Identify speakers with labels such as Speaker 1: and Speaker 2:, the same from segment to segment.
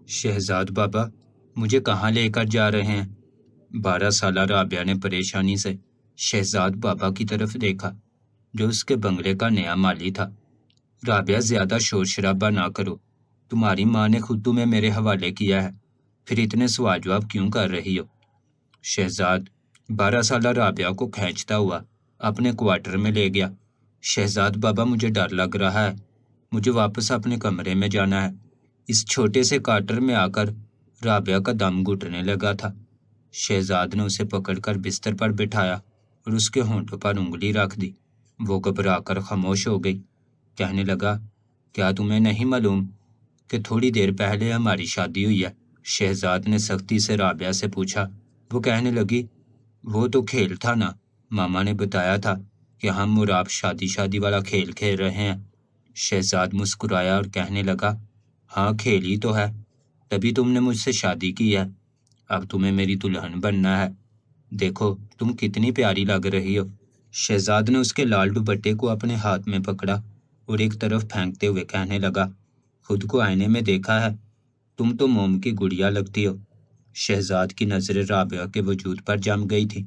Speaker 1: شہزاد بابا، مجھے کہاں لے کر جا رہے ہیں؟ 12 سالہ رابعہ نے پریشانی سے شہزاد بابا کی طرف دیکھا جو اس کے بنگلے کا نیا مالی تھا۔ رابعہ، زیادہ شور شرابہ نہ کرو، تمہاری ماں نے خود تمہیں میرے حوالے کیا ہے، پھر اتنے سوال جواب کیوں کر رہی ہو؟ شہزاد 12 سالہ رابعہ کو کھینچتا ہوا اپنے کوارٹر میں لے گیا۔ شہزاد بابا، مجھے ڈر لگ رہا ہے، مجھے واپس اپنے کمرے میں جانا ہے۔ اس چھوٹے سے کوارٹر میں آ کر رابعہ کا دم گھٹنے لگا تھا۔ شہزاد نے اسے پکڑ کر بستر پر بٹھایا اور اس کے ہونٹوں پر انگلی رکھ دی۔ وہ گھبرا کر خاموش ہو گئی۔ کہنے لگا، کیا تمہیں نہیں معلوم کہ تھوڑی دیر پہلے ہماری شادی ہوئی ہے؟ شہزاد نے سختی سے رابعہ سے پوچھا۔ وہ کہنے لگی، وہ تو کھیل تھا نا، ماما نے بتایا تھا کہ ہم اور آپ شادی والا کھیل کھیل رہے ہیں۔ شہزاد مسکرایا اور کہنے لگا، ہاں کھیل ہی تو ہے، تبھی تم نے مجھ سے شادی کی ہے، اب تمہیں میری دلہن بننا ہے، دیکھو تم کتنی پیاری لگ رہی ہو۔ شہزاد نے اس کے لال دوپٹے کو اپنے ہاتھ میں پکڑا اور ایک طرف پھینکتے ہوئے کہنے لگا، خود کو آئینے میں دیکھا ہے؟ تم تو موم کی گڑیا لگتی ہو۔ شہزاد کی نظریں رابعہ کے وجود پر جم گئی تھی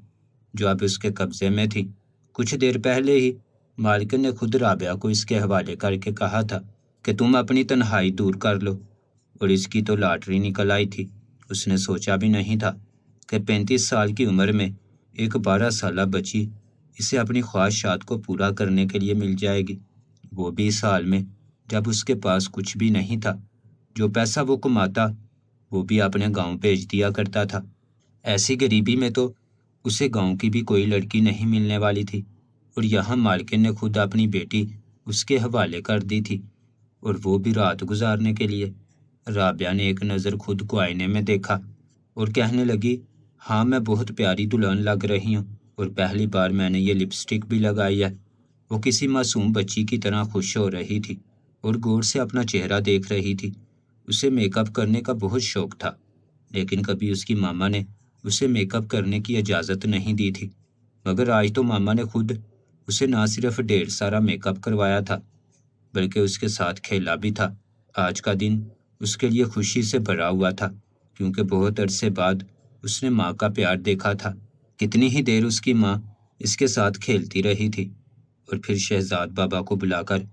Speaker 1: جو اب اس کے قبضے میں تھی۔ کچھ دیر پہلے ہی مالکن نے خود رابعہ کو اس کے حوالے کر کے کہا تھا کہ تم اپنی تنہائی دور کر لو، اور اس کی تو لاٹری نکل آئی تھی۔ اس نے سوچا بھی نہیں تھا کہ 35 سال کی عمر میں ایک 12 سالہ بچی اسے اپنی خواہشات کو پورا کرنے کے لیے مل جائے گی، وہ بھی اس حال میں جب اس کے پاس کچھ بھی نہیں تھا۔ جو پیسہ وہ کماتا وہ بھی اپنے گاؤں بھیج دیا کرتا تھا۔ ایسی غریبی میں تو اسے گاؤں کی بھی کوئی لڑکی نہیں ملنے والی تھی، اور یہاں مالکن نے خود اپنی بیٹی اس کے حوالے کر دی تھی، اور وہ بھی رات گزارنے کے لیے۔ رابعہ نے ایک نظر خود کو آئینے میں دیکھا اور کہنے لگی، ہاں میں بہت پیاری دلہن لگ رہی ہوں، اور پہلی بار میں نے یہ لپسٹک بھی لگائی ہے۔ وہ کسی معصوم بچی کی طرح خوش ہو رہی تھی اور غور سے اپنا چہرہ دیکھ رہی تھی۔ اسے میک اپ کرنے کا بہت شوق تھا، لیکن کبھی اس کی ماما نے اسے میک اپ کرنے کی اجازت نہیں دی تھی، مگر آج تو ماما نے خود اسے نہ صرف ڈھیر سارا میک اپ کروایا تھا بلکہ اس کے ساتھ کھیلا بھی تھا۔ آج کا دن اس کے لیے خوشی سے بھرا ہوا تھا، کیونکہ بہت عرصے بعد اس نے ماں کا پیار دیکھا تھا۔ کتنی ہی دیر اس کی ماں اس کے ساتھ کھیلتی رہی تھی، اور پھر شہزاد بابا کو بلا کر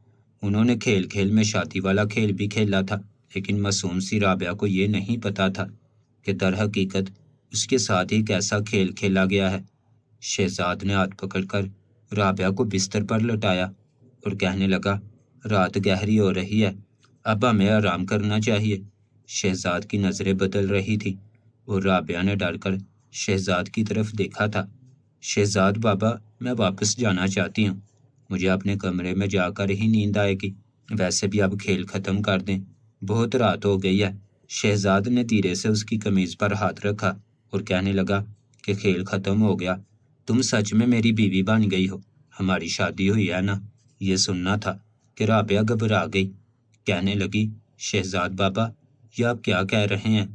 Speaker 1: انہوں نے کھیل کھیل میں شادی والا کھیل بھی کھیلا تھا، لیکن معصوم سی رابعہ کو یہ نہیں پتا تھا کہ در حقیقت اس کے ساتھ ہی کیسا کھیل کھیلا گیا ہے۔ شہزاد نے ہاتھ پکڑ کر رابعہ کو بستر پر لٹایا اور کہنے لگا، رات گہری ہو رہی ہے، اب ہمیں آرام کرنا چاہیے۔ شہزاد کی نظریں بدل رہی تھی اور رابعہ نے ڈر کر شہزاد کی طرف دیکھا تھا۔ شہزاد بابا، میں واپس جانا چاہتی ہوں، مجھے اپنے کمرے میں جا کر ہی نیند آئے گی، ویسے بھی اب کھیل ختم کر دیں، بہت رات ہو گئی ہے۔ شہزاد نے دھیرے سے اس کی قمیض پر ہاتھ رکھا اور کہنے لگا کہ کھیل ختم ہو گیا، تم سچ میں میری بیوی بن گئی ہو، ہماری شادی ہوئی ہے نا؟ یہ سننا تھا کہ رابعہ گھبرا گئی، کہنے لگی، شہزاد بابا یہ آپ کیا کہہ رہے ہیں؟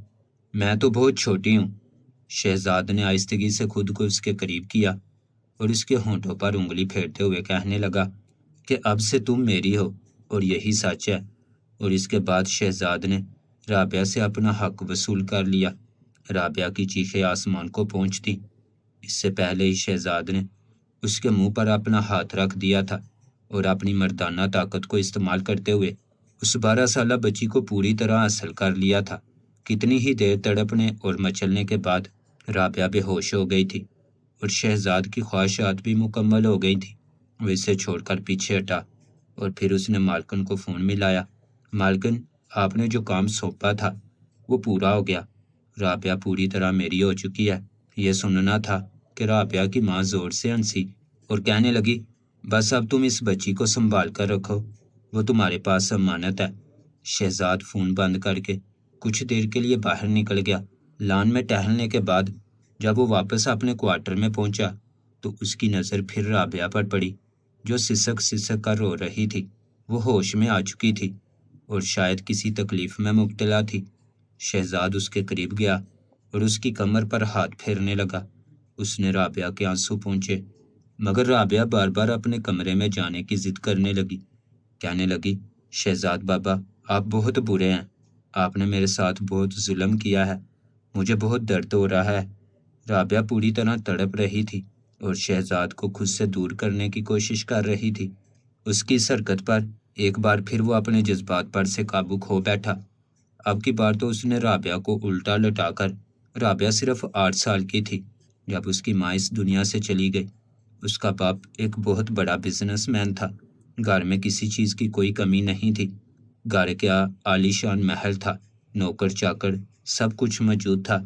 Speaker 1: میں تو بہت چھوٹی ہوں۔ شہزاد نے آہستگی سے خود کو اس کے قریب کیا اور اس کے ہونٹوں پر انگلی پھیرتے ہوئے کہنے لگا کہ اب سے تم میری ہو اور یہی سچ ہے۔ اور اس کے بعد شہزاد نے رابعہ سے اپنا حق وصول کر لیا۔ رابعہ کی چیخیں آسمان کو پہنچتی۔ اس سے پہلے ہی شہزاد نے اس کے منہ پر اپنا ہاتھ رکھ دیا تھا اور اپنی مردانہ طاقت کو استعمال کرتے ہوئے اس 12 سالہ بچی کو پوری طرح حاصل کر لیا تھا۔ کتنی ہی دیر تڑپنے اور مچلنے کے بعد رابعہ بے ہوش ہو گئی تھی اور شہزاد کی خواہشات بھی مکمل ہو گئی تھی۔ وہ اسے چھوڑ کر پیچھے ہٹا اور پھر اس نے مالکن کو فون ملایا۔ مالکن، آپ نے جو کام سونپا تھا وہ پورا ہو گیا، رابعہ پوری طرح میری ہو چکی ہے۔ یہ سننا تھا کہ رابعہ کی ماں زور سے ہنسی اور کہنے لگی، بس اب تم اس بچی کو سنبھال کر رکھو، وہ تمہارے پاس امانت ہے۔ شہزاد فون بند کر کے کچھ دیر کے لیے باہر نکل گیا۔ لان میں ٹہلنے کے بعد جب وہ واپس اپنے کوارٹر میں پہنچا تو اس کی نظر پھر رابعہ پر پڑی جو سسک سسک کر رو رہی تھی۔ وہ ہوش میں آ چکی تھی اور شاید کسی تکلیف میں مبتلا تھی۔ شہزاد اس کے قریب گیا اور اس کی کمر پر ہاتھ پھیرنے لگا۔ اس نے رابعہ کے آنسو پونچھے، مگر رابعہ بار بار اپنے کمرے میں جانے کی ضد کرنے لگی، کہنے لگی، شہزاد بابا آپ بہت برے ہیں، آپ نے میرے ساتھ بہت ظلم کیا ہے، مجھے بہت درد ہو رہا ہے۔ رابعہ پوری طرح تڑپ رہی تھی اور شہزاد کو خود سے دور کرنے کی کوشش کر رہی تھی۔ اس کی اس حرکت پر ایک بار پھر وہ اپنے جذبات پر سے قابو کھو بیٹھا۔ اب کی بار تو اس نے رابعہ کو الٹا لٹا کر، رابعہ صرف 8 سال کی تھی جب اس کی ماں اس دنیا سے چلی گئی۔ اس کا باپ ایک بہت بڑا بزنس مین تھا، گھر میں کسی چیز کی کوئی کمی نہیں تھی۔ گھر کا عالی شان محل تھا، نوکر چاکر سب کچھ موجود تھا۔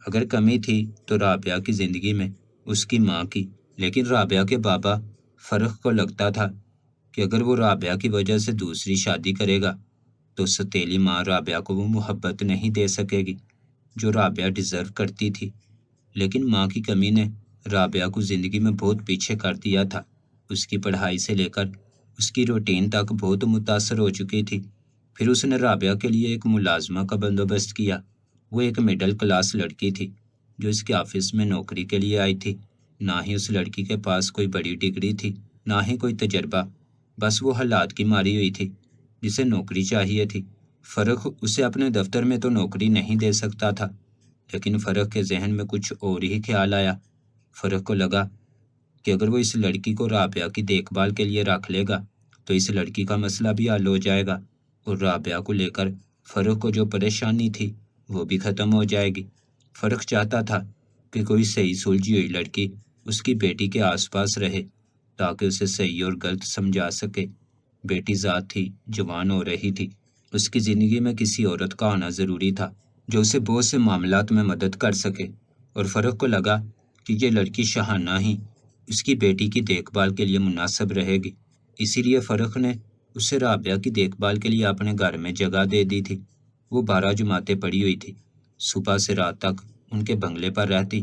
Speaker 1: اگر کمی تھی تو رابعہ کی زندگی میں اس کی ماں کی، لیکن رابعہ کے بابا فرخ کو لگتا تھا کہ اگر وہ رابعہ کی وجہ سے دوسری شادی کرے گا تو ستیلی ماں رابعہ کو وہ محبت نہیں دے سکے گی جو رابعہ ڈیزرو کرتی تھی۔ لیکن ماں کی کمی نے رابعہ کو زندگی میں بہت پیچھے کر دیا تھا۔ اس کی پڑھائی سے لے کر اس کی روٹین تک بہت متاثر ہو چکی تھی۔ پھر اس نے رابعہ کے لیے ایک ملازمہ کا بندوبست کیا۔ وہ ایک مڈل کلاس لڑکی تھی جو اس کے آفس میں نوکری کے لیے آئی تھی۔ نہ ہی اس لڑکی کے پاس کوئی بڑی ڈگری تھی، نہ ہی کوئی تجربہ، بس وہ حالات کی ماری ہوئی تھی جسے نوکری چاہیے تھی۔ فرخ اسے اپنے دفتر میں تو نوکری نہیں دے سکتا تھا، لیکن فرخ کے ذہن میں کچھ اور ہی خیال آیا۔ فرخ کو لگا کہ اگر وہ اس لڑکی کو رابعہ کی دیکھ بھال کے لیے رکھ لے گا تو اس لڑکی کا مسئلہ بھی حل ہو جائے گا اور رابعہ کو لے کر فرخ کو جو پریشانی تھی وہ بھی ختم ہو جائے گی۔ فرخ چاہتا تھا کہ کوئی صحیح سلجھی ہوئی لڑکی اس کی بیٹی کے آس پاس رہے تاکہ اسے صحیح اور غلط سمجھا سکے۔ بیٹی ذات تھی، جوان ہو رہی تھی، اس کی زندگی میں کسی عورت کا ہونا ضروری تھا جو اسے بہت سے معاملات میں مدد کر سکے، اور فرخ کو لگا کہ یہ لڑکی شاہانہ ہی اس کی بیٹی کی دیکھ بھال کے لیے مناسب رہے گی۔ اسی لیے فرخ نے اسے رابعہ کی دیکھ بھال کے لیے اپنے گھر میں جگہ دے دی تھی۔ وہ 12 جماعتیں پڑھی ہوئی تھی، صبح سے رات تک ان کے بنگلے پر رہتی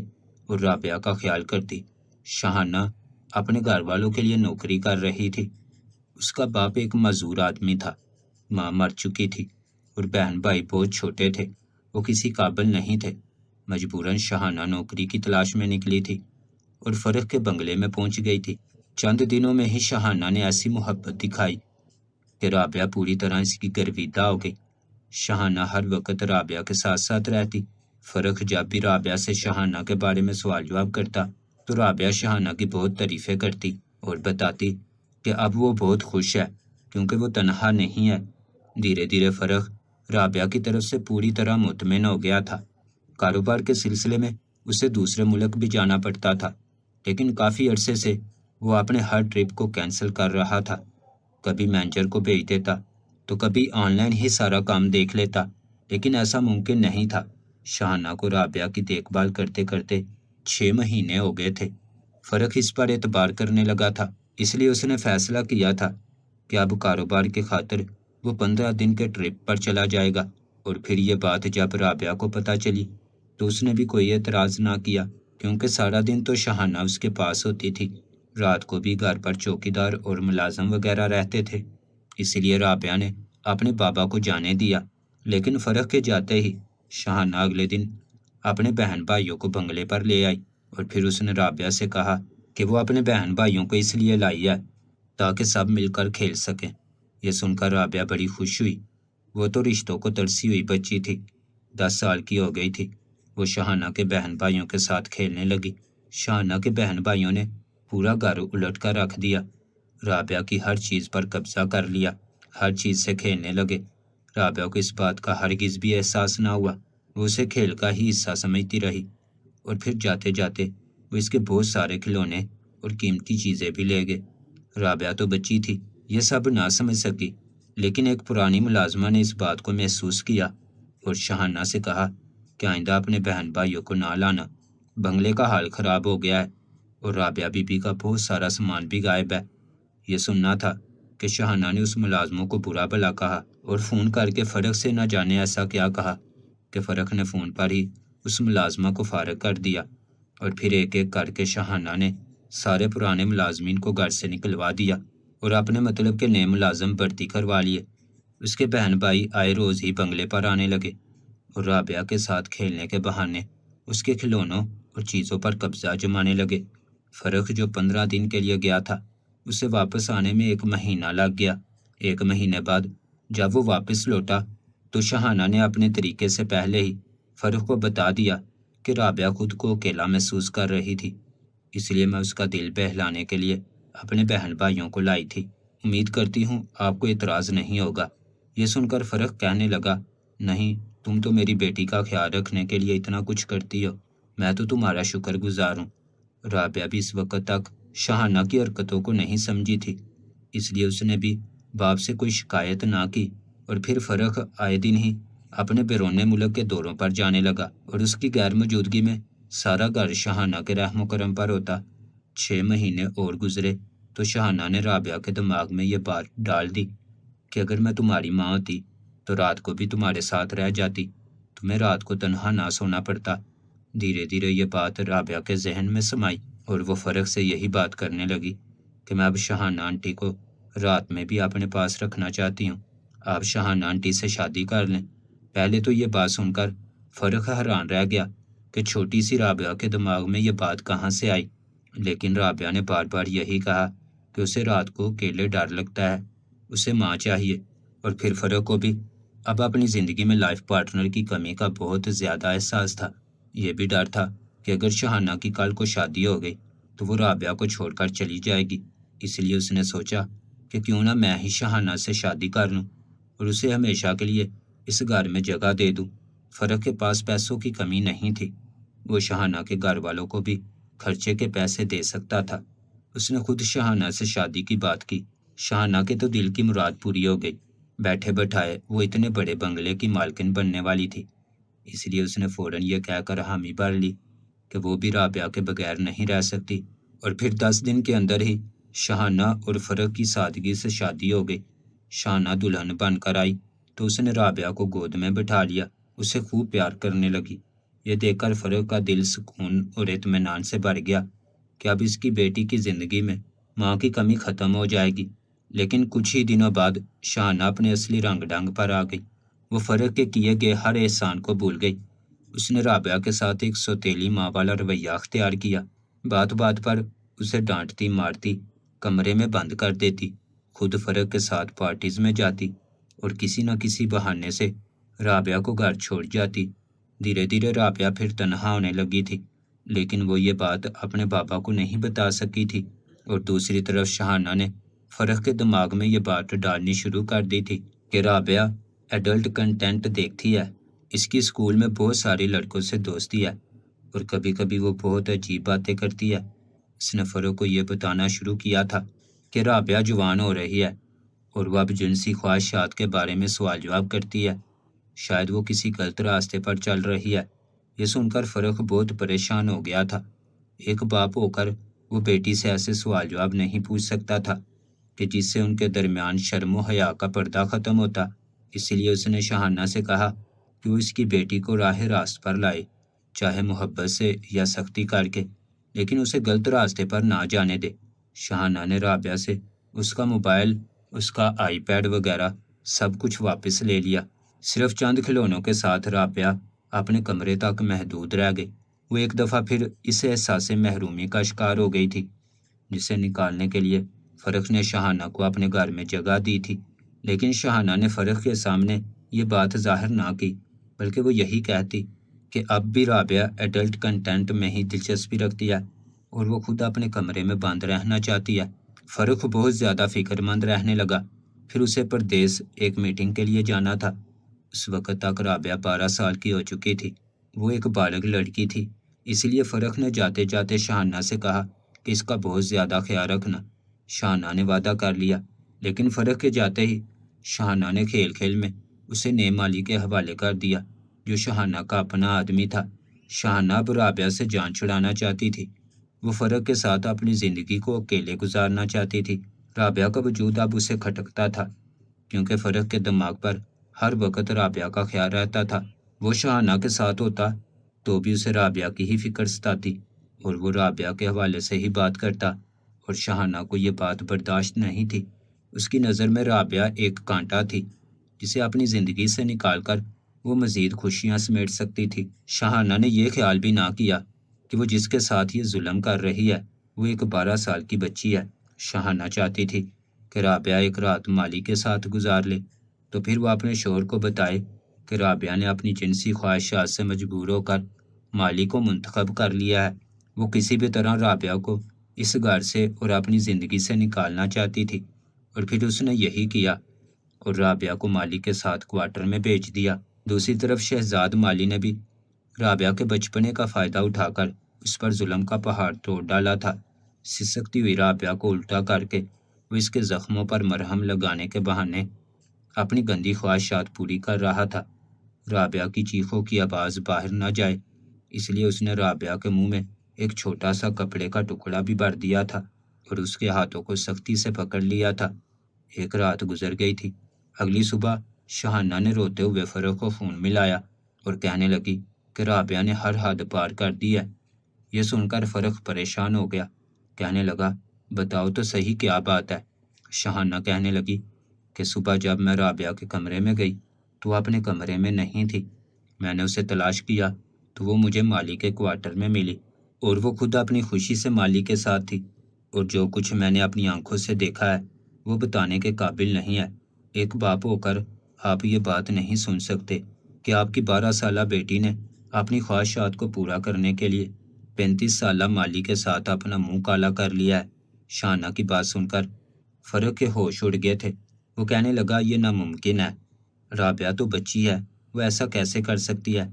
Speaker 1: اور رابعہ کا خیال کرتی۔ شاہانہ اپنے گھر والوں کے لیے نوکری کر رہی تھی۔ اس کا باپ ایک معذور آدمی تھا، ماں مر چکی تھی اور بہن بھائی بہت چھوٹے تھے، وہ کسی قابل نہیں تھے۔ مجبوراً شاہانہ نوکری کی تلاش میں نکلی تھی اور فرخ کے بنگلے میں پہنچ گئی تھی۔ چند دنوں میں ہی شاہانہ نے ایسی محبت دکھائی کہ رابعہ پوری طرح اس کی گرویدہ ہو گئی۔ شاہانہ ہر وقت رابعہ کے ساتھ ساتھ رہتی۔ فرخ جب بھی رابعہ سے شاہانہ کے بارے میں سوال جواب کرتا تو رابعہ شاہانہ کی بہت تعریفیں کرتی اور بتاتی کہ اب وہ بہت خوش ہے کیونکہ وہ تنہا نہیں ہے۔ دھیرے دھیرے فرخ رابعہ کی طرف سے پوری طرح مطمئن ہو گیا تھا۔ کاروبار کے سلسلے میں اسے دوسرے ملک بھی جانا پڑتا تھا، لیکن کافی عرصے سے وہ اپنے ہر ٹرپ کو کینسل کر رہا تھا۔ کبھی مینیجر کو بھیج دیتا تو کبھی آن لائن ہی سارا کام دیکھ لیتا، لیکن ایسا ممکن نہیں تھا۔ شاہانہ کو رابعہ کی دیکھ بھال کرتے کرتے 6 مہینے ہو گئے تھے۔ فرخ اس پر اعتبار کرنے لگا تھا، اس لیے اس نے فیصلہ کیا تھا کہ اب کاروبار کی خاطر وہ 15 دن کے ٹرپ پر چلا جائے گا۔ اور پھر یہ بات جب رابعہ کو پتہ چلی تو اس نے بھی کوئی اعتراض نہ کیا، کیونکہ سارا دن تو شاہانہ اس کے پاس ہوتی تھی، رات کو بھی گھر پر چوکیدار اور ملازم وغیرہ رہتے تھے۔ اسی لیے رابعہ نے اپنے بابا کو جانے دیا، لیکن فرخ کے جاتے ہی شاہانہ اگلے دن اپنے بہن بھائیوں کو بنگلے پر لے آئی، اور پھر اس نے رابعہ سے کہا کہ وہ اپنے بہن بھائیوں کو اس لیے لائی ہے تاکہ سب مل کر کھیل سکیں۔ یہ سن کر رابعہ بڑی خوش ہوئی، وہ تو رشتوں کو ترسی ہوئی بچی تھی، 10 سال کی ہو گئی تھی۔ وہ شاہانہ کے بہن بھائیوں کے ساتھ کھیلنے لگی۔ شاہانہ کے بہن بھائیوں نے پورا گھر الٹ کر رکھ دیا، رابعہ کی ہر چیز پر قبضہ کر لیا، ہر چیز سے کھیلنے لگے۔ رابعہ کو اس بات کا ہرگز بھی احساس نہ ہوا، وہ اسے کھیل کا ہی حصہ سمجھتی رہی، اور پھر جاتے جاتے وہ اس کے بہت سارے کھلونے اور قیمتی چیزیں بھی لے گئے۔ رابعہ تو بچی تھی، یہ سب نہ سمجھ سکی، لیکن ایک پرانی ملازمہ نے اس بات کو محسوس کیا اور شاہانہ سے کہا کہ آئندہ اپنے بہن بھائیوں کو نہ لانا، بنگلے کا حال خراب ہو گیا ہے اور رابعہ بی بی کا بہت سارا سامان بھی غائب ہے۔ یہ سننا تھا کہ شاہانہ نے اس ملازموں کو برا بھلا کہا اور فون کر کے فرخ سے نہ جانے ایسا کیا کہا کہ فرخ نے فون پر ہی اس ملازمہ کو فارغ کر دیا، اور پھر ایک ایک کر کے شاہانہ نے سارے پرانے ملازمین کو گھر سے نکلوا دیا اور اپنے مطلب کے نئے ملازم بھرتی کروا لیے۔ اس کے بہن بھائی آئے روز ہی بنگلے پر آنے لگے اور رابعہ کے ساتھ کھیلنے کے بہانے اس کے کھلونوں اور چیزوں پر قبضہ جمانے لگے۔ فرخ جو 15 دن کے لیے گیا تھا اسے واپس آنے میں 1 مہینہ لگ گیا۔ 1 مہینے بعد جب وہ واپس لوٹا تو شاہانہ نے اپنے طریقے سے پہلے ہی فرق کو بتا دیا کہ رابعہ خود کو اکیلا محسوس کر رہی تھی، اس لیے میں اس کا دل بہلانے کے لیے اپنے بہن بھائیوں کو لائی تھی۔ امید کرتی ہوں آپ کو اعتراض نہیں ہوگا۔ یہ سن کر فرق کہنے لگا، نہیں، تم تو میری بیٹی کا خیال رکھنے کے لیے اتنا کچھ کرتی ہو، میں تو تمہارا شکر گزار ہوں۔ رابعہ بھی اس وقت تک شاہانہ کی حرکتوں کو نہیں سمجھی تھی، اس لیے اس نے بھی باپ سے کوئی شکایت نہ کی، اور پھر فرق آئے دن ہی اپنے بیرون ملک کے دوروں پر جانے لگا اور اس کی غیر موجودگی میں سارا گھر شاہانہ کے رحم و کرم پر ہوتا۔ 6 مہینے اور گزرے تو شاہانہ نے رابعہ کے دماغ میں یہ بات ڈال دی کہ اگر میں تمہاری ماں ہوتی تو رات کو بھی تمہارے ساتھ رہ جاتی، تمہیں رات کو تنہا نہ سونا پڑتا۔ دھیرے دھیرے یہ بات رابعہ کے ذہن میں سمائی اور وہ فرق سے یہی بات کرنے لگی کہ میں اب شاہانہ آنٹی کو رات میں بھی اپنے پاس رکھنا چاہتی ہوں، آپ شاہانہ آنٹی سے شادی کر لیں۔ پہلے تو یہ بات سن کر فرق حیران رہ گیا کہ چھوٹی سی رابعہ کے دماغ میں یہ بات کہاں سے آئی، لیکن رابعہ نے بار بار یہی کہا کہ اسے رات کو اکیلے ڈر لگتا ہے، اسے ماں چاہیے، اور پھر فرق کو بھی اب اپنی زندگی میں لائف پارٹنر کی کمی کا بہت زیادہ احساس تھا۔ یہ بھی ڈر تھا کہ اگر شاہانہ کی کل کو شادی ہو گئی تو وہ رابعہ کو چھوڑ کر چلی جائے گی، اس لیے اس نے سوچا کہ کیوں نہ میں ہی شاہانہ سے شادی کر لوں اور اسے ہمیشہ کے لیے اس گھر میں جگہ دے دوں۔ فرق کے پاس پیسوں کی کمی نہیں تھی، وہ شاہانہ کے گھر والوں کو بھی خرچے کے پیسے دے سکتا تھا۔ اس نے خود شاہانہ سے شادی کی بات کی، شاہانہ کے تو دل کی مراد پوری ہو گئی، بیٹھے بٹھائے وہ اتنے بڑے بنگلے کی مالکن بننے والی تھی، اس لیے اس نے فوراً یہ کہہ کر حامی بھر لی کہ وہ بھی رابعہ کے بغیر نہیں رہ سکتی، اور پھر 10 دن کے اندر ہی شاہانہ اور فرق کی سادگی سے شادی ہو گئی۔ شاہانہ دلہن بن کر آئی تو اس نے رابعہ کو گود میں بٹھا لیا، اسے خوب پیار کرنے لگی۔ یہ دیکھ کر فرق کا دل سکون اور اطمینان سے بھر گیا کہ اب اس کی بیٹی کی زندگی میں ماں کی کمی ختم ہو جائے گی۔ لیکن کچھ ہی دنوں بعد شاہانہ اپنے اصلی رنگ ڈھنگ پر آ گئی، وہ فرق کے کیے گئے ہر احسان کو بھول گئی۔ اس نے رابعہ کے ساتھ ایک سوتیلی ماں والا رویہ اختیار کیا، بات بات پر اسے ڈانٹتی مارتی، کمرے میں بند کر دیتی، خود فرق کے ساتھ پارٹیز میں جاتی اور کسی نہ کسی بہانے سے رابعہ کو گھر چھوڑ جاتی۔ دھیرے دھیرے رابعہ پھر تنہا ہونے لگی تھی، لیکن وہ یہ بات اپنے بابا کو نہیں بتا سکی تھی، اور دوسری طرف شاہانہ نے فرق کے دماغ میں یہ بات ڈالنی شروع کر دی تھی کہ رابعہ ایڈلٹ کنٹینٹ دیکھتی ہے، اس کی اسکول میں بہت سارے لڑکوں سے دوستی ہے اور کبھی کبھی وہ بہت عجیب باتیں کرتی ہے۔ اس نے فرق کو یہ بتانا شروع کیا تھا کہ رابعہ جوان ہو رہی ہے اور وہ اب جنسی خواہشات کے بارے میں سوال جواب کرتی ہے، شاید وہ کسی غلط راستے پر چل رہی ہے۔ یہ سن کر فرق بہت پریشان ہو گیا تھا، ایک باپ ہو کر وہ بیٹی سے ایسے سوال جواب نہیں پوچھ سکتا تھا کہ جس سے ان کے درمیان شرم و حیا کا پردہ ختم ہوتا، اسی لیے اس نے شاہانہ سے کہا کہ وہ اس کی بیٹی کو راہ راست پر لائے، چاہے محبت سے یا سختی کر کے، لیکن اسے غلط راستے پر نہ جانے دے۔ شاہانہ نے رابعہ سے اس کا موبائل، اس کا آئی پیڈ وغیرہ سب کچھ واپس لے لیا، صرف چند کھلونوں کے ساتھ رابعہ اپنے کمرے تک محدود رہ گئی۔ وہ ایک دفعہ پھر اس احساس محرومی کا شکار ہو گئی تھی، جسے نکالنے کے لیے فرق نے شاہانہ کو اپنے گھر میں جگہ دی تھی، لیکن شاہانہ نے فرق کے سامنے یہ بات ظاہر نہ کی، بلکہ وہ یہی کہتی کہ اب بھی رابعہ ایڈلٹ کنٹینٹ میں ہی دلچسپی رکھتی ہے اور وہ خود اپنے کمرے میں بند رہنا چاہتی ہے۔ فرق بہت زیادہ فکر مند رہنے لگا، پھر اسے پردیس ایک میٹنگ کے لیے جانا تھا۔ اس وقت تک رابعہ 12 سال کی ہو چکی تھی، وہ ایک بالغ لڑکی تھی، اس لیے فرق نے جاتے جاتے شاہانہ سے کہا کہ اس کا بہت زیادہ خیال رکھنا۔ شاہانہ نے وعدہ کر لیا، لیکن فرق کے جاتے ہی شاہانہ نے کھیل کھیل میں اسے نئے مالی کے حوالے کر دیا، جو شاہانہ کا اپنا آدمی تھا۔ شاہانہ اب رابعہ سے جان چھڑانا چاہتی تھی، وہ فرق کے ساتھ اپنی زندگی کو اکیلے گزارنا چاہتی تھی۔ رابعہ کا وجود اب اسے کھٹکتا تھا، کیونکہ فرق کے دماغ پر ہر وقت رابعہ کا خیال رہتا تھا۔ وہ شاہانہ کے ساتھ ہوتا تو بھی اسے رابعہ کی ہی فکر ستاتی اور وہ رابعہ کے حوالے سے ہی بات کرتا، اور شاہانہ کو یہ بات برداشت نہیں تھی۔ اس کی نظر میں رابعہ ایک کانٹا تھی جسے اپنی زندگی سے نکال کر وہ مزید خوشیاں سمیٹ سکتی تھی۔ شاہانہ نے یہ خیال بھی نہ کیا کہ وہ جس کے ساتھ یہ ظلم کر رہی ہے وہ ایک 12 سال کی بچی ہے۔ شاہانہ چاہتی تھی کہ رابعہ ایک رات مالی کے ساتھ گزار لے تو پھر وہ اپنے شوہر کو بتائے کہ رابعہ نے اپنی جنسی خواہشات سے مجبور ہو کر مالی کو منتخب کر لیا ہے۔ وہ کسی بھی طرح رابعہ کو اس گھر سے اور اپنی زندگی سے نکالنا چاہتی تھی، اور پھر اس نے یہی کیا اور رابعہ کو مالی کے ساتھ کوارٹر میں بھیج دیا۔ دوسری طرف شہزاد مالی نے بھی رابعہ کے بچپنے کا فائدہ اٹھا کر اس پر ظلم کا پہاڑ توڑ ڈالا تھا۔ سسکتی ہوئی رابعہ کو الٹا کر کے وہ اس کے زخموں پر مرہم لگانے کے بہانے اپنی گندی خواہشات پوری کر رہا تھا۔ رابعہ کی چیخوں کی آواز باہر نہ جائے، اس لیے اس نے رابعہ کے منہ میں ایک چھوٹا سا کپڑے کا ٹکڑا بھی بھر دیا تھا اور اس کے ہاتھوں کو سختی سے پکڑ لیا تھا۔ ایک رات گزر گئی تھی۔ اگلی صبح شہانہ نے روتے ہوئے فرخ کو فون ملایا اور کہنے لگی کہ رابعہ نے ہر حد پار کر دی ہے۔ یہ سن کر فرخ پریشان ہو گیا، کہنے لگا بتاؤ تو صحیح کیا بات ہے۔ شہانہ کہنے لگی کہ صبح جب میں رابعہ کے کمرے میں گئی تو وہ اپنے کمرے میں نہیں تھی۔ میں نے اسے تلاش کیا تو وہ مجھے مالی کے کوارٹر میں ملی، اور وہ خود اپنی خوشی سے مالی کے ساتھ تھی، اور جو کچھ میں نے اپنی آنکھوں سے دیکھا ہے وہ بتانے کے قابل نہیں ہے۔ ایک باپ ہو کر آپ یہ بات نہیں سن سکتے کہ آپ کی 12 سالہ بیٹی نے اپنی خواہشات کو پورا کرنے کے لیے 35 سالہ مالی کے ساتھ اپنا منہ کالا کر لیا ہے۔ شہانہ کی بات سن کر فرخ کے ہوش اڑ گئے تھے۔ وہ کہنے لگا یہ ناممکن ہے، رابعہ تو بچی ہے، وہ ایسا کیسے کر سکتی ہے؟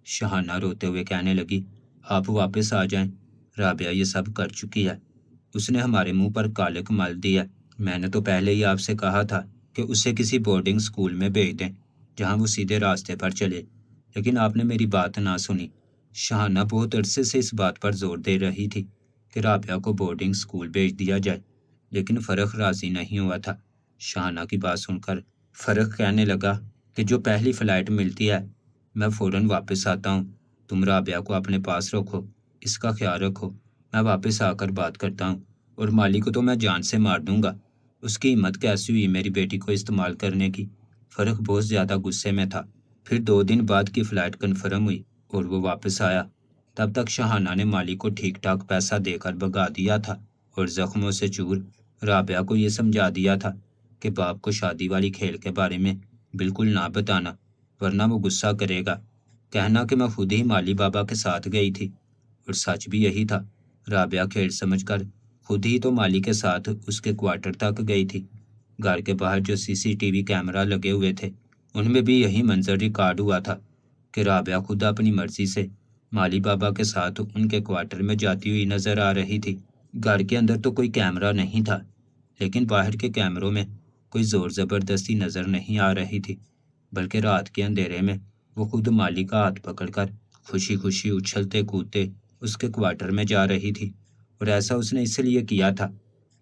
Speaker 1: شہانہ روتے ہوئے کہنے لگی آپ واپس آ جائیں، رابعہ یہ سب کر چکی ہے، اس نے ہمارے منہ پر کالک مل دی ہے۔ میں نے تو پہلے ہی آپ سے کہا تھا کہ اسے کسی بورڈنگ سکول میں بھیج دیں جہاں وہ سیدھے راستے پر چلے، لیکن آپ نے میری بات نہ سنی۔ شہانہ بہت عرصے سے اس بات پر زور دے رہی تھی کہ رابعہ کو بورڈنگ سکول بھیج دیا جائے، لیکن فرخ راضی نہیں ہوا تھا۔ شہانہ کی بات سن کر فرخ کہنے لگا کہ جو پہلی فلائٹ ملتی ہے میں فوراً واپس آتا ہوں، تم رابعہ کو اپنے پاس رکھو، اس کا خیال رکھو، میں واپس آ کر بات کرتا ہوں، اور مالی کو تو میں جان سے مار دوں گا، اس کی ہمت کیسی ہوئی میری بیٹی کو استعمال کرنے کی۔ فرخ بہت زیادہ غصے میں تھا۔ پھر 2 دن بعد کی فلائٹ کنفرم ہوئی اور وہ واپس آیا۔ تب تک شہانہ نے مالی کو ٹھیک ٹھاک پیسہ دے کر بھگا دیا تھا اور زخموں سے چور رابعہ کو یہ سمجھا دیا تھا کہ باپ کو شادی والی کھیل کے بارے میں بالکل نہ بتانا، ورنہ وہ غصہ کرے گا۔ کہنا کہ میں خود ہی مالی بابا کے ساتھ گئی تھی، اور سچ بھی یہی تھا۔ رابعہ کھیل سمجھ کر خود ہی تو مالی کے ساتھ اس کے کوارٹر تک گئی تھی۔ گھر کے باہر جو CCTV کیمرہ لگے ہوئے تھے ان میں بھی یہی منظر ریکارڈ ہوا تھا کہ رابعہ خود اپنی مرضی سے مالی بابا کے ساتھ ان کے کوارٹر میں جاتی ہوئی نظر آ رہی تھی۔ گھر کے اندر تو کوئی کیمرہ نہیں تھا، لیکن باہر کے کیمروں میں کوئی زور زبردستی نظر نہیں آ رہی تھی، بلکہ رات کے اندھیرے میں وہ خود مالی کا ہاتھ پکڑ کر خوشی خوشی اچھلتے کودتے اس کے کوارٹر میں جا رہی تھی۔ اور ایسا اس نے اس لیے کیا تھا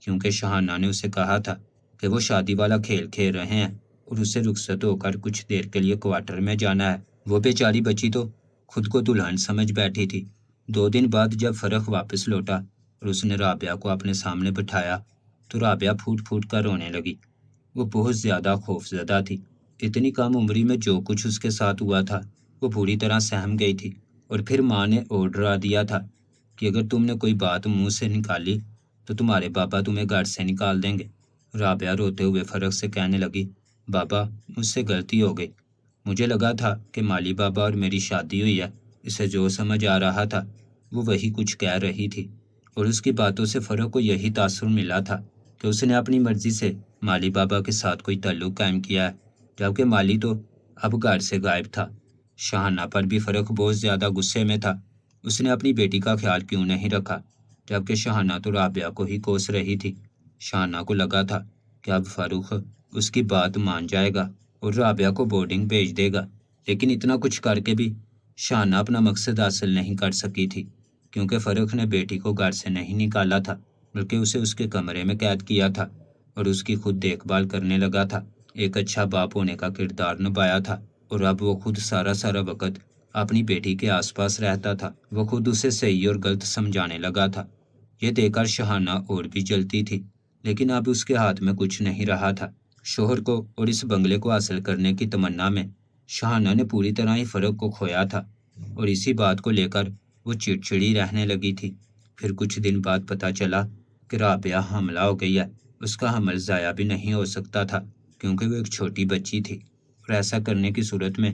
Speaker 1: کیونکہ شہانہ نے اسے کہا تھا کہ وہ شادی والا کھیل کھیل رہے ہیں اور اسے رخصت ہو کر کچھ دیر کے لیے کوارٹر میں جانا ہے۔ وہ بیچاری بچی تو خود کو دلہن سمجھ بیٹھی تھی۔ 2 دن بعد جب فرخ واپس لوٹا اور اس نے رابعہ کو اپنے سامنے بٹھایا تو رابعہ پھوٹ پھوٹ کر رونے لگی۔ وہ بہت زیادہ خوف زدہ تھی۔ اتنی کم عمری میں جو کچھ اس کے ساتھ ہوا تھا وہ پوری طرح سہم گئی تھی، اور پھر ماں نے اور ڈرا دیا تھا کہ اگر تم نے کوئی بات منہ سے نکالی تو تمہارے بابا تمہیں گھر سے نکال دیں گے۔ رابعہ روتے ہوئے فرخ سے کہنے لگی بابا مجھ سے غلطی ہو گئی، مجھے لگا تھا کہ مالی بابا اور میری شادی ہوئی ہے، اسے جو سمجھ آ رہا تھا وہ وہی کچھ کہہ رہی تھی، اور اس کی باتوں سے فرخ کو یہی تاثر ملا تھا کہ اس نے اپنی مرضی سے مالی بابا کے ساتھ کوئی تعلق قائم کیا ہے، جبکہ مالی تو اب گھر سے غائب تھا۔ شہانہ پر بھی فرخ بہت زیادہ غصے میں تھا۔ اس نے اپنی بیٹی کا خیال کیوں نہیں رکھا، جبکہ شہانہ تو رابعہ کو ہی کوس رہی تھی۔ شہانہ کو لگا تھا کہ اب فاروق اس کی بات مان جائے گا اور رابعہ کو بورڈنگ بھیج دے گا، لیکن اتنا کچھ کر کے بھی شہانہ اپنا مقصد حاصل نہیں کر سکی تھی، کیونکہ فرخ نے بیٹی کو گھر سے نہیں نکالا تھا بلکہ اسے اس کے کمرے میں قید کیا تھا اور اس کی خود دیکھ بھال کرنے لگا تھا۔ ایک اچھا باپ ہونے کا کردار نبھایا تھا، اور اب وہ خود سارا وقت اپنی بیٹی کے آس پاس رہتا تھا۔ وہ خود اسے صحیح اور غلط سمجھانے لگا تھا۔ یہ دیکھ کر شہانہ اور بھی جلتی تھی، لیکن اب اس کے ہاتھ میں کچھ نہیں رہا تھا۔ شوہر کو اور اس بنگلے کو حاصل کرنے کی تمنا میں شہانہ نے پوری طرح ہی فرخ کو کھویا تھا، اور اسی بات کو لے کر وہ چڑچڑی رہنے لگی تھی۔ پھر کچھ دن بعد پتہ چلا کہ رابعہ حاملہ ہو گئی ہے۔ اس کا حمل ضائع بھی نہیں ہو سکتا تھا کیونکہ وہ ایک چھوٹی بچی تھی، اور ایسا کرنے کی صورت میں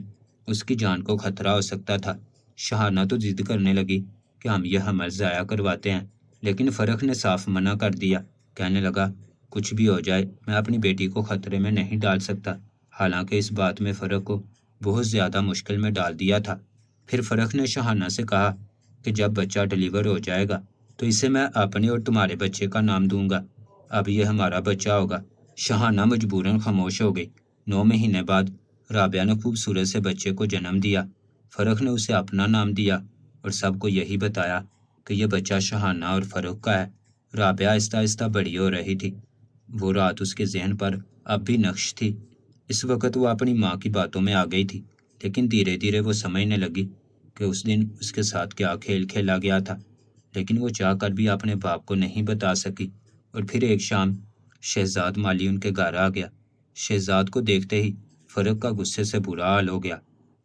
Speaker 1: اس کی جان کو خطرہ ہو سکتا تھا۔ شہانہ تو ضد کرنے لگی کہ ہم یہ حمل ضائع کرواتے ہیں، لیکن فرخ نے صاف منع کر دیا۔ کہنے لگا کچھ بھی ہو جائے میں اپنی بیٹی کو خطرے میں نہیں ڈال سکتا۔ حالانکہ اس بات میں فرخ کو بہت زیادہ مشکل میں ڈال دیا تھا۔ پھر فرخ نے شہانہ سے کہا کہ جب بچہ ڈلیور ہو جائے گا تو اسے میں اپنے اور تمہارے بچے کا نام دوں گا۔ اب یہ ہمارا بچہ ہوگا۔ شہانہ مجبوراً خاموش ہو گئی۔ 9 مہینے بعد رابعہ نے خوبصورت سے بچے کو جنم دیا۔ فرخ نے اسے اپنا نام دیا اور سب کو یہی بتایا کہ یہ بچہ شہانہ اور فرخ کا ہے۔ رابعہ آہستہ آہستہ بڑی ہو رہی تھی۔ وہ رات اس کے ذہن پر اب بھی نقش تھی۔ اس وقت وہ اپنی ماں کی باتوں میں آ گئی تھی، لیکن دھیرے دھیرے وہ سمجھنے لگی کہ اس دن اس کے ساتھ کیا کھیل کھیلا گیا تھا، لیکن وہ چاہ کر بھی اپنے باپ کو نہیں بتا سکی۔ اور پھر ایک شام شہزاد مالی ان کے گھر آ گیا۔ شہزاد کو دیکھتے ہی فرخ کا غصے سے برا حال ہو گیا۔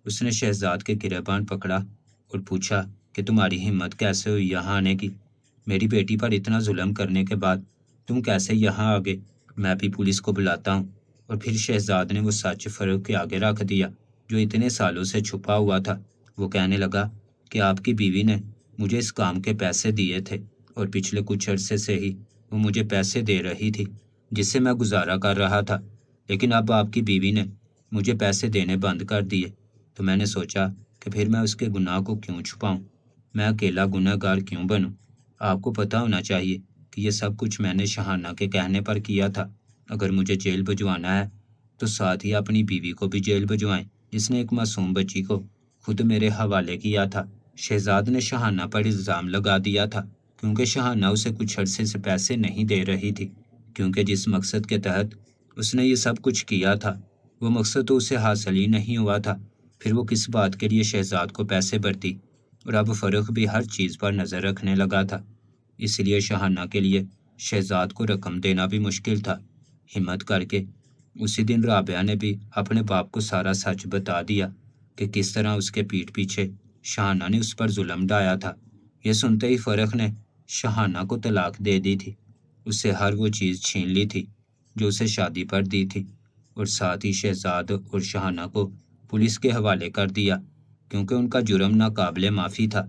Speaker 1: اس نے شہزاد کے گریبان پکڑا اور پوچھا کہ تمہاری ہمت کیسے ہوئی یہاں آنے کی؟ میری بیٹی پر اتنا ظلم کرنے کے بعد تم کیسے یہاں آ گئے؟ میں بھی پولیس کو بلاتا ہوں۔ اور پھر شہزاد نے وہ سچ فرخ کے آگے رکھ دیا جو اتنے سالوں سے چھپا ہوا تھا۔ وہ کہنے لگا کہ آپ کی بیوی نے مجھے اس کام کے پیسے دیے تھے اور پچھلے کچھ عرصے سے ہی وہ مجھے پیسے دے رہی تھی جس سے میں گزارا کر رہا تھا، لیکن اب آپ کی بیوی نے مجھے پیسے دینے بند کر دیے تو میں نے سوچا کہ پھر میں اس کے گناہ کو کیوں چھپاؤں، میں اکیلا گناہ گار کیوں بنوں؟ آپ کو پتہ ہونا چاہیے کہ یہ سب کچھ میں نے شہانہ کے کہنے پر کیا تھا۔ اگر مجھے جیل بھجوانا ہے تو ساتھ ہی اپنی بیوی کو بھی جیل بھجوائیں جس نے ایک معصوم بچی کو خود میرے حوالے کیا تھا۔ شہزاد نے شہانہ پر الزام لگا دیا تھا کیونکہ شہانہ اسے کچھ عرصے سے پیسے نہیں دے رہی تھی، کیونکہ جس مقصد کے تحت اس نے یہ سب کچھ کیا تھا وہ مقصد تو اسے حاصل ہی نہیں ہوا تھا۔ پھر وہ کس بات کے لیے شہزاد کو پیسے بھرتی؟ اور اب فرخ بھی ہر چیز پر نظر رکھنے لگا تھا، اس لیے شہانہ کے لیے شہزاد کو رقم دینا بھی مشکل تھا۔ ہمت کر کے اسی دن رابعہ نے بھی اپنے باپ کو سارا سچ بتا دیا کہ کس طرح اس کے پیٹھ پیچھے شہانہ نے اس پر ظلم ڈھایا تھا۔ یہ سنتے ہی فرخ نے شہانہ کو طلاق دے دی تھی، اس سے ہر وہ چیز چھین لی تھی جو اسے شادی پر دی تھی، اور ساتھ ہی شہزاد اور شہانہ کو پولیس کے حوالے کر دیا کیونکہ ان کا جرم ناقابل معافی تھا۔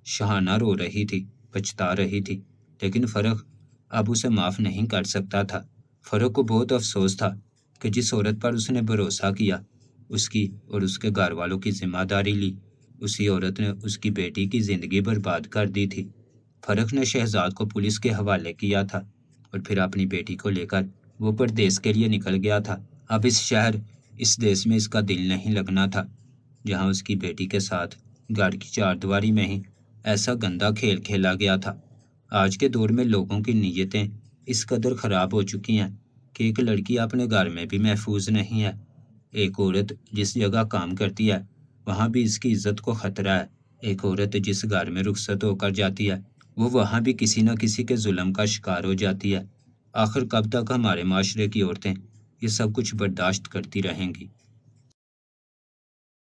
Speaker 1: شہانہ رو رہی تھی، پچھتا رہی تھی، لیکن فرخ اب اسے معاف نہیں کر سکتا تھا۔ فرخ کو بہت افسوس تھا کہ جس عورت پر اس نے بھروسہ کیا، اس کی اور اس کے گھر والوں کی ذمہ داری لی، اسی عورت نے اس کی بیٹی کی زندگی برباد کر دی تھی۔ فرخ نے شہزاد کو پولیس کے حوالے کیا تھا اور پھر اپنی بیٹی کو لے کر وہ پردیس کے لیے نکل گیا تھا۔ اب اس شہر، اس دیس میں اس کا دل نہیں لگنا تھا جہاں اس کی بیٹی کے ساتھ گھر کی چار دیواری میں ہی ایسا گندا کھیل کھیلا گیا تھا۔ آج کے دور میں لوگوں کی نیتیں اس قدر خراب ہو چکی ہیں کہ ایک لڑکی اپنے گھر میں بھی محفوظ نہیں ہے۔ ایک عورت جس جگہ کام کرتی ہے وہاں بھی اس کی عزت کو خطرہ ہے۔ ایک عورت جس گھر میں رخصت ہو کر جاتی ہے وہ وہاں بھی کسی نہ کسی کے ظلم کا شکار ہو جاتی ہے۔ آخر کب تک ہمارے معاشرے کی عورتیں یہ سب کچھ برداشت کرتی رہیں گی؟